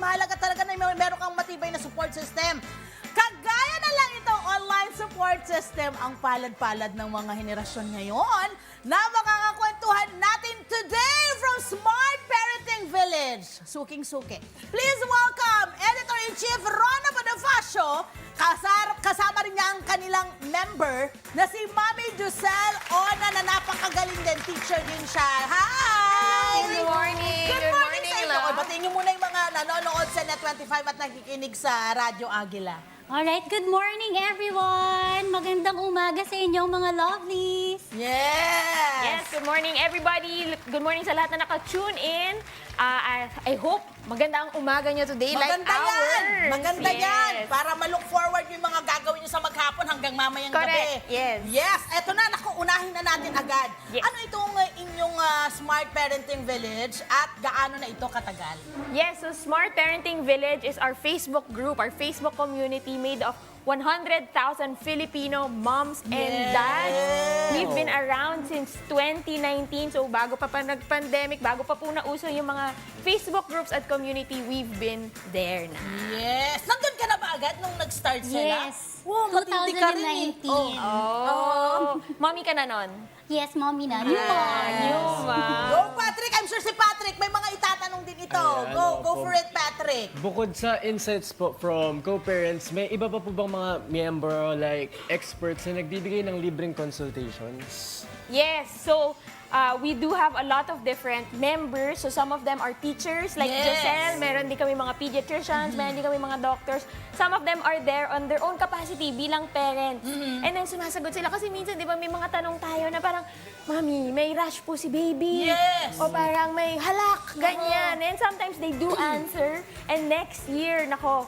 Mahalaga talaga na meron kang matibay na support system. Kagaya na lang itong online support system ang palad-palad ng mga henerasyon ngayon na makakakwentuhan natin today from Smart Parenting Village. Suking-suki. Please welcome Editor-in-Chief Rona Bonifacio. Kasama rin niya ang kanilang member na si Mami Jusel Ona na napakagaling din. Teacher din siya. Hi! Good morning! Good morning sa inyo. Ma'am. Batiin niyo muna yung mga nanonood sa Net25 at nakikinig sa Radyo Agila. Alright, good morning everyone! Magandang umaga sa inyong mga lovelies! Yes! Yes, good morning everybody. Good morning sa lahat na naka-tune in. I hope maganda ang umaga nyo today Maganda like yan! ours. Maganda Yes. yan! Para ma-look forward yung mga gagawin nyo sa maghapon hanggang mamayang Correct, gabi. yes. Yes! Eto na, naku, unahin na natin agad. Yes. Ano itong inyong Smart Parenting Village at gaano na ito katagal? Yes, so Smart Parenting Village is our Facebook group, our Facebook community made of 100,000 Filipino moms and Yes. dads. We've been around since 2019. So bago pa nag-pandemic, bago pa po nauso yung mga Facebook groups at community, we've been there na. Yes! Nandun ka na ba agad nung nag-start sila? Yes! Wow, matindi ka rin eh. 2019. Oh, mommy ka na nun? Yes, mommy na. New mom. New Go, Patrick! I'm sure si Patrick may mga itatanong din ito. Ayan, Go opo. for it, Patrick. Bukod sa insights po from co-parents, may iba pa po bang mga member like experts na nagbibigay ng libreng consultations? Yes, so we do have a lot of different members. So some of them are teachers like Yes. Giselle, meron din kami mga pediatricians, meron din kami mga doctors. Some of them are there on their own capacity bilang parents. And then sumasagot sila kasi minsan 'di ba may mga tanong tayo na parang, "Mami, may rash po si baby." Yes. O parang may halak, ganyan. And sometimes they do answer. And next year, nako,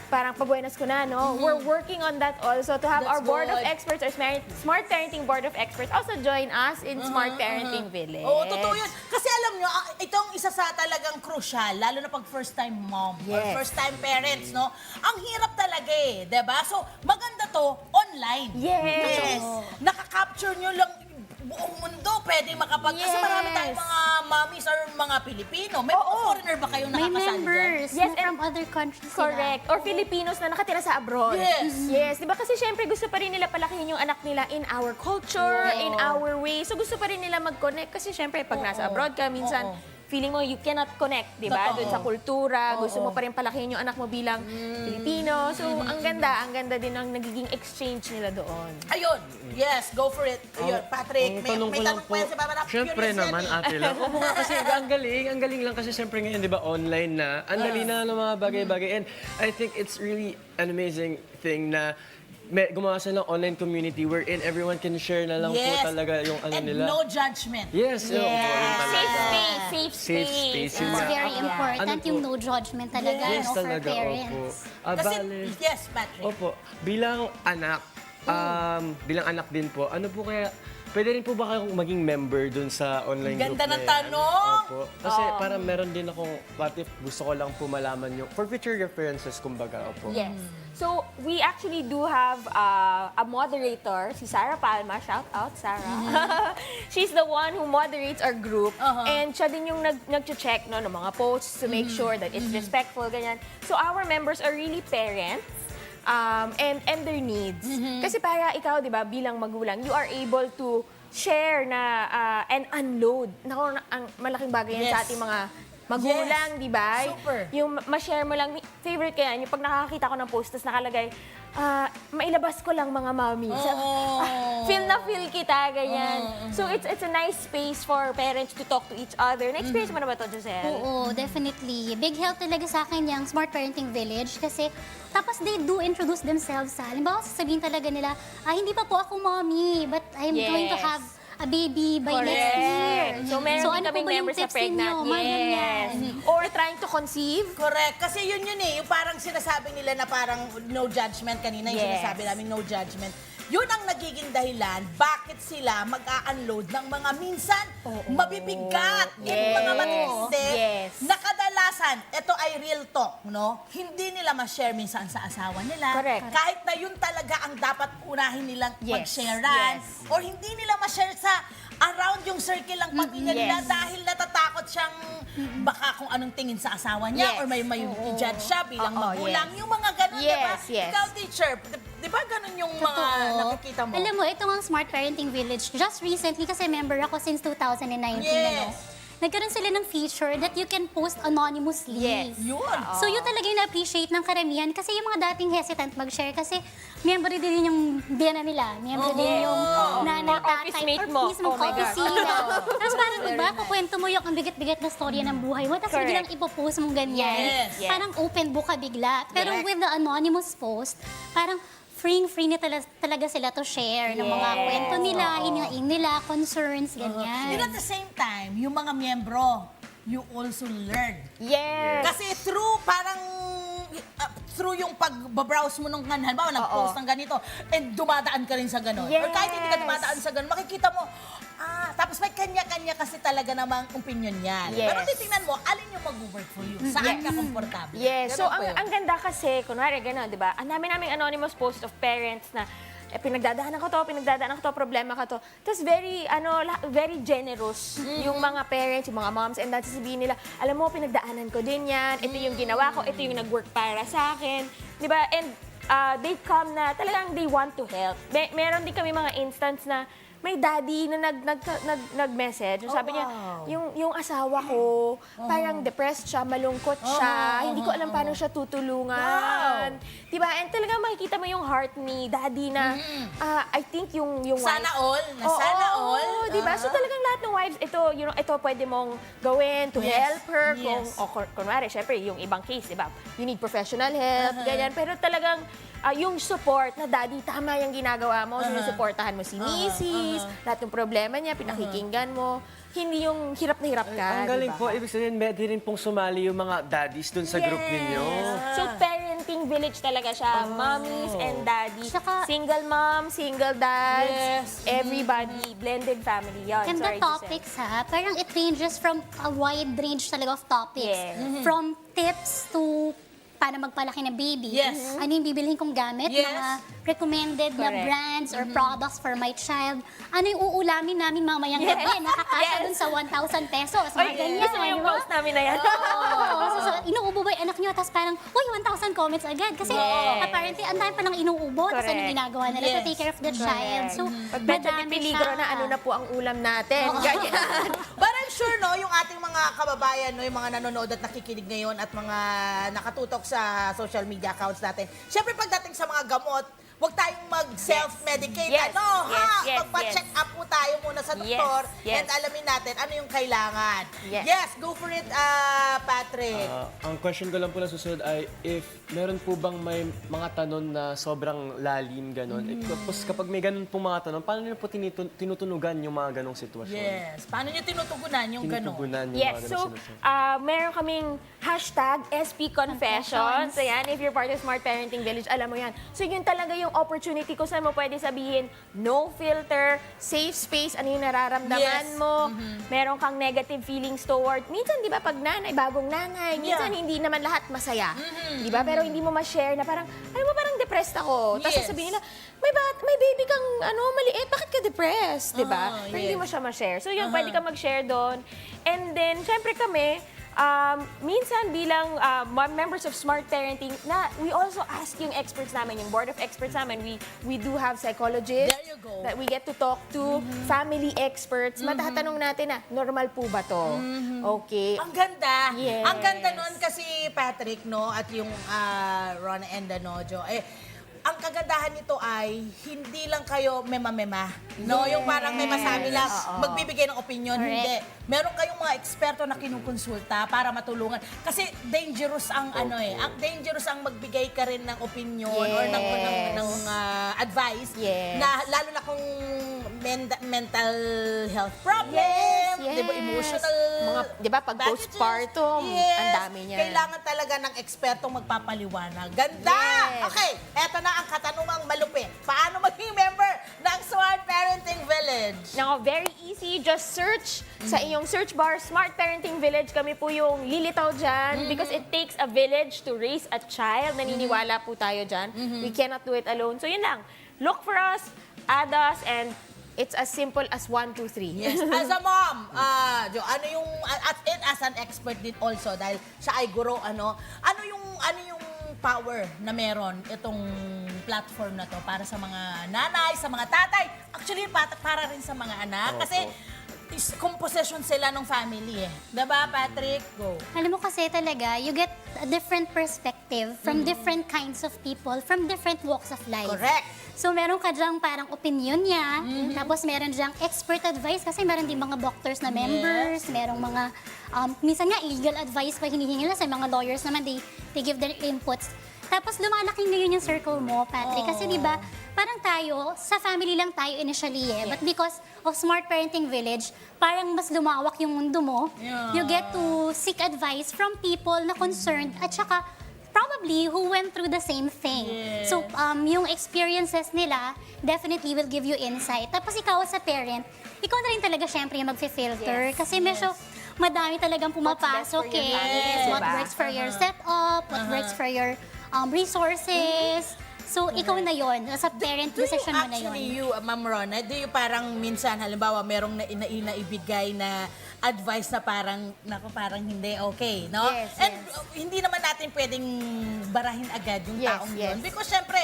parang pabuenas ko na, no? We're working on that also to have That's our board of good. experts, our Smart Parenting Board of Experts also join us in Smart Parenting Village. Oo, totoo yun. Kasi alam nyo, itong isa sa talagang crucial, lalo na pag first-time mom or Yes. first-time parents, no? Ang hirap talaga eh, 'di ba? So, maganda to online. Yes. Nakaka-capture nyo lang buong mundo, pwede Kasi Yes. marami tayong mga mommies or mga Pilipino. May mga foreigner ba kayong May nakakasali dyan? members Yes, na from other countries Correct. Or Filipinos na nakatira sa abroad. Yes. Yes. Di ba kasi syempre gusto pa rin nila palakihin yung anak nila in our culture, Oo. in our way. So gusto pa rin nila mag-connect kasi syempre pag nasa abroad ka, minsan feeling mo you cannot connect, di ba? Totoo. Doon sa kultura, gusto Oo. mo pa rin palakihin yung anak mo bilang Pilipino. So ang ganda din ang nagiging exchange nila doon. Ayun. Yes, go for it. Ayun, Patrick, Ang may tanong ko lang tanong pa yan si Mama Rap. Siyempre Curious yan naman, eh. ate lang. Oo nga kasi ang galing lang kasi siyempre ngayon, di ba, online na. Ang dali na ng mga bagay-bagay. And I think it's really an amazing thing na gumawa sila ng online community wherein everyone can share na lang po talaga yung ano And nila. no judgment. Yes, yun po, yun talaga. Safe space, safe Safe space. space, yun It's nga. very important Ano po? yung no judgment talaga, Yes, no, for talaga, opo. parents. Kasi, Bale, yes, Patrick. opo, bilang anak din po, ano po kaya, pwede rin po ba kayong maging member dun sa online group Ganda na ng yan? tanong! Opo. Kasi parang meron din akong, what if gusto ko lang po malaman yung, for future references, kumbaga, opo. Yes. So, we actually do have a moderator, si Sarah Palma. Shout out, Sarah. She's the one who moderates our group. And siya din yung nag-check no, ng mga posts to make sure that it's respectful, ganyan. So, our members are really parents. And their needs. Kasi para ikaw, di ba, bilang magulang, you are able to share na and unload. Naku, ang malaking bagay yan sa Yes. ating mga magulang, di ba? Super. Yung ma-share mo lang, favorite ko yan, yung pag nakakita ko ng post, tapos nakalagay, mailabas ko lang mga mami. So, feel na feel kita, ganyan. So, it's a nice space for parents to talk to each other. Na-experience mo na ba ito, Giselle? Oo, definitely. Big help talaga sa akin yung Smart Parenting Village kasi tapos they do introduce themselves sa, halimbawa sasabihin talaga nila, hindi pa po ako mommy, but I'm going to Yes. have a baby by next year. So, meron din ano kaming po ba yung members na tips pregnant. ninyo? Mga ganyan. Or trying to conceive. Correct. Kasi yun eh. Yung parang sinasabi nila na parang no judgment. Kanina yung Yes. sinasabi namin no judgment. Yun ang nagiging dahilan bakit sila mag-a-unload ng mga minsan mabibigat at Yes. mga matindi Yes. na kadalasan, ito ay real talk, no? Hindi nila ma-share minsan sa asawa nila. Correct. Kahit na yun talaga ang dapat unahin nilang Yes. mag-sharean. Yes. Or hindi nila ma-share sa around yung circle ng pamilya nila Yes. dahil natatakot siyang baka kung anong tingin sa asawa niya Yes. or may i-judge siya bilang Oo, magulang. yes. Yung mga ganun, di ba? Yes, yes. Ikaw, teacher, di ba ganun yung mga Totoo. nakikita mo? Alam mo, ito ang Smart Parenting Village. Just recently, kasi member ako since 2019. Yes. Nagkaroon sila ng feature that you can post anonymously. Yes. Yun. So yun talaga yung na-appreciate ng karamihan kasi yung mga dating hesitant mag-share kasi member din yung biyana nila, member din yung nanay, Or office tatay, mate or mo. mismo Oh my gosh. opisina. Tapos parang diba, kukwento mo yung ang bigat-bigat na storya ng buhay mo, tapos Correct. biglang ipopost mong ganyan. Yes. Yes. Parang open book ka bigla. Pero Correct. with the anonymous post, parang free na talaga sila to share ng mga Yes. kwento nila, hinaing nila, concerns, And ganyan. at the same time, yung mga miyembro, you also learn. Yes. Kasi through yung pag-browse mo nung halimbawa, nag-post ng ganito, and dumadaan ka rin sa ganon. Or kahit hindi ka Yes. dumadaan sa ganon, makikita mo, tapos may kanya-kanya kasi talaga namang opinion yan. Yes. Pero titingnan mo, alin yung mag-work for you? Saan ka komportable? Yes. So, Ganun po yun. ang ganda kasi, kunwari, gano'n, di ba? Ang naming anonymous post of parents na pinagdadaanan ko to, problema ka to. Tapos very generous yung mga parents, yung mga moms, and dahil sasabihin nila, alam mo, pinagdaanan ko din yan, ito yung ginawa ko, ito yung nag-work para sa akin. Di ba? And they come na talagang they want to help. Meron din kami mga instance na may daddy na nag-message. Sabi niya, yung asawa ko, parang depressed siya, malungkot siya, hindi ko alam paano siya tutulungan. Diba? And talaga makikita mo yung heart ni daddy na, I think yung Sana wife. all, na sana all. Diba? So talagang lahat ng wives, ito pwede mong gawin to Yes. help her. Yes. Kunwari, syempre, yung ibang case, diba? You need professional help, ganyan. Pero talagang, yung support na daddy, tama yung ginagawa mo, sinusuportahan mo si Mrs., lahat ng problema niya, pinakikinggan mo. Hindi yung hirap na hirap ka, Ang galing diba? po. Ibig sabihin, pwede rin pong sumali yung mga daddies dun sa group ninyo. So, parenting village talaga siya. Mommies and daddies. Saka- Single mom, single dad, Yes. everybody, blended family. Yan, And the sorry to say. topics ha, parang it ranges from a wide range talaga of topics. Yes. From tips to paano magpalaki ng baby. Yes. Ano yung bibilhin kong gamit, Yes. mga recommended na Correct. brands or products for my child. Ano yung uulamin namin mamayang Yes. gabi, nakakasya Yes. dun sa 1,000 pesos. Mga Ay, ganyan, gusto mo yung di ba? post namin na yan? Oo. So, inuubo ba yung anak nyo? Tapos parang, uy, 1,000 comments agad. Kasi Yes. apparently, ang dami palang inuubo. Tapos Correct. anong ginagawa nila to Yes. take care of the child. So, Pag medyo madami piligro siya. na, ano na po ang ulam natin. Ganyan. But I'm sure, no, yung ating mga kababayan, no, yung mga nanonood at nakikinig ngayon at mga nakatutok sa social media accounts natin. Siyempre, pagdating sa mga gamot, huwag tayong mag-self-medicate. Yes. Ano, Yes, ha? yes, Magpa-check up po tayo muna sa doktor Yes. and alamin natin ano yung kailangan. Yes. Go for it, Patrick. Ang question ko lang po na susunod ay if meron po bang may mga tanong na sobrang lalim gano'n. Tapos kapag may ganun pong mga tanong, paano niyo po tinutunugan yung mga ganong sitwasyon? Yes. Paano nyo tinutugunan yung gano'n? Tinutugunan yung Yes, mga so ganong sitwasyon. meron kaming hashtag SP Confessions. Ayan, if you're part of Smart Parenting Village, alam mo yan. So yun talaga yung opportunity kung saan mo pwede sabihin, no filter, safe space, ano yung nararamdaman Yes. mo. Meron kang negative feelings toward, minsan di ba pag nanay, bagong nanay, minsan Yeah. hindi naman lahat masaya. Di ba? Pero hindi mo ma-share na parang, alam mo parang depressed ako. Tapos Yes. sasabihin nila, may baby kang maliit, bakit ka depressed? Di ba? Pero hindi yes. mo siya ma-share. So yun, pwede ka mag-share doon. And then, syempre kami, minsan bilang members of Smart Parenting, we also ask yung experts namin, yung board of experts namin. We do have psychologists There you go. that we get to talk to, family experts. Matatanong natin na, normal po ba to? Okay. Ang ganda. Yes. Ang ganda nun kasi, Patrick, no, at yung Ron and Danojo, ang kagandahan nito ay hindi lang kayo mema-mema. No, yung parang may masabi lang, magbibigay ng opinion. Correct. Hindi. Meron kayong mga eksperto na kinukonsulta para matulungan. Kasi dangerous ang ang dangerous ang magbigay ka rin ng opinion or ng advice Yes. na lalo na kung mental health problem, Yes, di ba, yes. emotional Mga, di ba, pag baggages. postpartum, ang dami niyan. Kailangan talaga ng ekspertong magpapaliwanag. Ganda! Yes. Okay, eto na ang katanungang malupit. Paano maging member ng Smart Parenting Village? Nako, very easy. Just search sa iyong search bar, Smart Parenting Village. Kami po yung lilitaw dyan because it takes a village to raise a child. Naniniwala po tayo dyan. We cannot do it alone. So yun lang. Look for us, add us, and It's as simple as 1, 2, 3. Yes, as a mom, Jo, ano yung and as an expert din also dahil siya ay guro, ano yung power na meron itong platform na to para sa mga nanay, sa mga tatay, actually para rin sa mga anak kasi composition sila ng family eh. Diba, Patrick? Go. Alam mo kasi talaga, you get a different perspective from different kinds of people, from different walks of life. Correct. So meron ka dyang parang opinion niya, tapos meron dyang expert advice kasi meron din mga doctors na members, merong mga, minsan nga legal advice pa hinihingi nila sa mga lawyers naman, they give their inputs. Tapos lumalaki ngayon yung circle mo, Patrick, kasi di ba parang tayo, sa family lang tayo initially eh, but because of Smart Parenting Village, parang mas lumawak yung mundo mo. Yeah. You get to seek advice from people na concerned at saka probably who went through the same thing. Yes. So, yung experiences nila definitely will give you insight. Tapos ikaw sa parent, ikaw na rin talaga syempre yung mag-filter. Yes. Kasi medyo madami talagang pumapasok for your eh. family, What diba? works for your setup, what works for your resources. So, ikaw na yon sa parent decision mo na Actually, yon. Ma'am Rona, do you parang minsan, halimbawa, merong naibigay na advice na parang, parang hindi okay, no? Yes, And yes. hindi naman natin pwedeng barahin agad yung Yes, taong yes. yun. Because syempre,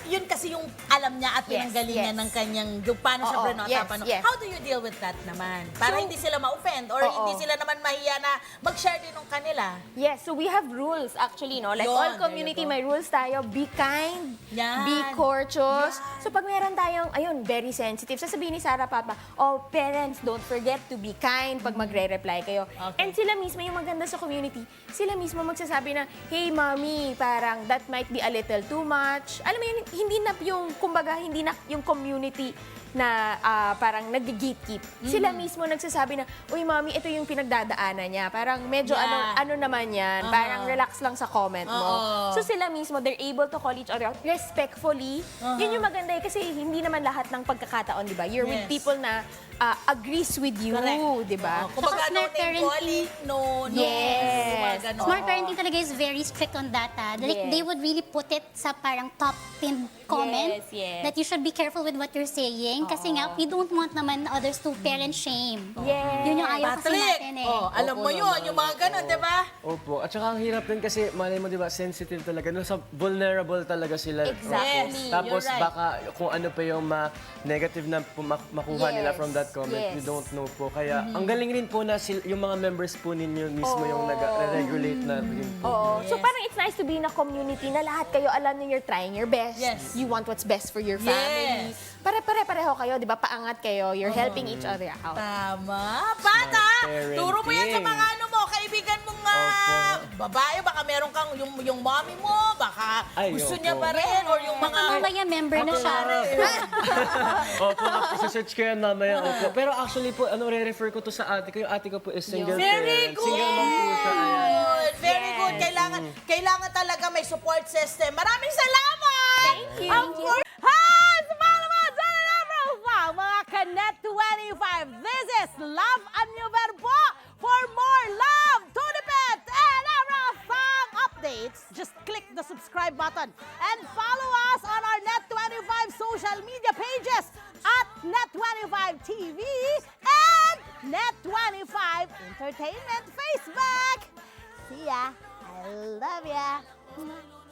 yun kasi yung alam niya at Yes, pinanggalingan yes. ng kanyang, yung paano siya Oo, brinota, yes, paano. yes. How do you deal with that naman? Para So, hindi sila ma-offend or oo. hindi sila naman mahiya na mag-share din ng kanila. Yes, so we have rules actually, no? Like Yun, all there community, you go. may rules tayo. Be kind, Yan. be courteous. Yan. So pag meron tayong, ayun, very sensitive, sasabihin ni Sarah Papa, oh, parents, don't forget to be kind pag magre-reply kayo. Okay. And sila mismo, yung maganda sa community, sila mismo magsasabi na, hey, mommy, parang that might be a little too much. Alam mo yun, hindi na yung, kumbaga, hindi na yung community na parang nag-gatekeep. Sila mismo nagsasabi na, uy, mami, ito yung pinagdadaanan niya. Parang medyo Yeah. ano naman yan. Parang relax lang sa comment mo. So sila mismo, they're able to call each other out respectfully. Yun yung maganda eh, kasi hindi naman lahat ng pagkakataon, di ba? You're with Yes. people na agrees with you, Correct. di ba? Kumbaga, Saka no smart name parenting. calling, no, Yes. yung mga ganon. Smart parenting talaga is very strict on that. Like, Yes. they would really put it sa parang top pinned comment Yes, yes. that you should be careful with what you're saying kasi nga, we don't want naman others to parent shame. Yes. Yun yung ayaw kasi Patrick, natin eh. alam mo yun, yung mga ganon, di ba? Opo. At saka ang hirap din kasi, malay mo, di ba, sensitive talaga. No, sa vulnerable talaga sila. Exactly. Yes. Tapos You're right. baka kung ano pa yung negative na makuha nila Yes, from that comment, yes. we don't know po. Kaya ang galing rin po na yung mga members po ninyo mismo yung nag-regulate na rin po. Oo. So Yes. parang it's nice to be in a community na lahat kayo alam na you're trying your best. Yes. You want what's best for your family. Yes. Pare-pareho kayo, di ba? Paangat kayo. You're helping each other out. Tama. Bata, parenting. turo mo yan sa mga ano mo, kaibigan mong babae. Baka meron kang yung mommy mo, baka Ay, gusto opo. niya pa rin, or yung mga... Mamaya member na siya. Opo, search ko yan mamaya. Opo. Pero actually po, re-refer ko to sa ate ko. Yung ate ko po is single Very parent. good! Single mom po siya. Ayan. Very good. Kailangan talaga may support system. Maraming salamat! Thank you. Of course. Hi! Sa mga naman, mga Kanet 25. This is Love and New Verbo. For more love, Tunipet, and everything updates, just click the subscribe button and follow us on our Net25 social media pages at Net25 TV and Net25 Entertainment Facebook. See ya. I love ya.